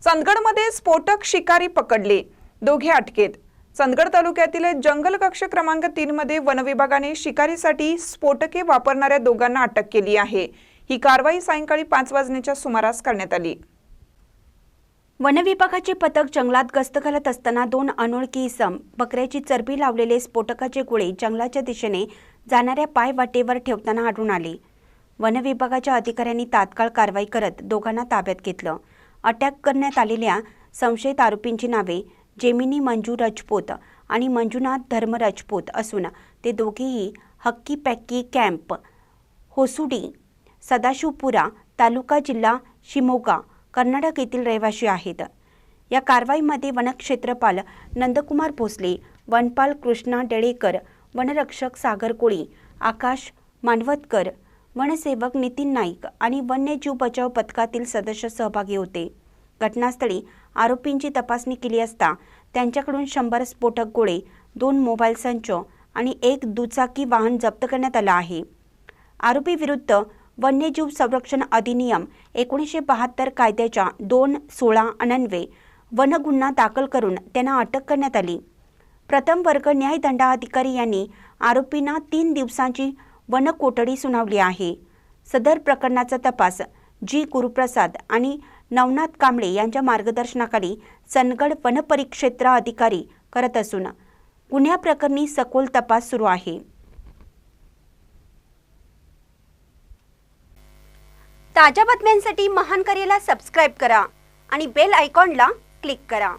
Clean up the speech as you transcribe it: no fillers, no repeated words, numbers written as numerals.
चंदगडमध्ये स्फोटक शिकारी पकडले, दोघे अटकेत। चंदगड तालुक्यातील जंगल कक्ष क्रमांक 3 मध्ये वन विभागाने शिकारीसाठी स्फोटके वापरणाऱ्या दोघांना अटक केली आहे। ही कारवाई सायंकाळी 5 वाजण्याच्या सुमारास करण्यात आली। वन विभागाचे पथक जंगलात गस्त घालत असताना 2 अनोळखी इसम बकऱ्याची चरबी लावलेले स्फोटकाचे गोळे जंगलाच्या दिशेने जाणाऱ्या पायवाटेवर ठेवताना आढळून आले। वन विभागाच्या अधिकाऱ्यांनी तात्काळ कारवाई करत दोघांना ताब्यात घेतलं। अटक करण्यात आलेल्या संशयित आरोपींची नावे जेमिनी मंजू राजपूत आणि मंजुनाथ धर्म राजपूत असून ते दोघेही हक्की पॅक्की कॅम्प होसुडी सदाशिवपुरा तालुका जिल्हा शिमोगा कर्नाटक येथील रहिवासी आहेत। या कारवाईमध्ये वनक्षेत्रपाल नंदकुमार भोसले, वनपाल कृष्णा डेळेकर, वनरक्षक सागर कोळी, आकाश मानवतकर, वनसेवक नितीन नाईक आणि वन्यजीव बचाव पथकातील सदस्य सहभागी होते। घटनास्थळी आरोपींची तपासणी केली असता त्यांच्याकडून 100 स्फोटक गोळे, 2 मोबाईल संच आणि 1 दुचाकी वाहन जप्त करण्यात आला आहे। आरोपी विरुद्ध वन्यजीव संरक्षण अधिनियम 1972 कायद्याच्या 216 अन्वये वन गुन्हा दाखल करून त्यांना अटक करण्यात आली। प्रथम वर्ग न्यायदंडाधिकारी यांनी आरोपींना 3 दिवसांची वन कोठडी सुनावली आहे। सदर प्रकरणाचा तपास जी गुरुप्रसाद आणि नवनाथ कांबळे यांच्या मार्गदर्शनाखाली चंदगड वन परिक्षेत्र अधिकारी करत असून गुन्ह्याप्रकरणी सखोल तपास सुरू आहे। ताज्या बातम्यांसाठी महान करेला सबस्क्राइब करा आणि बेल आयकॉनला क्लिक करा।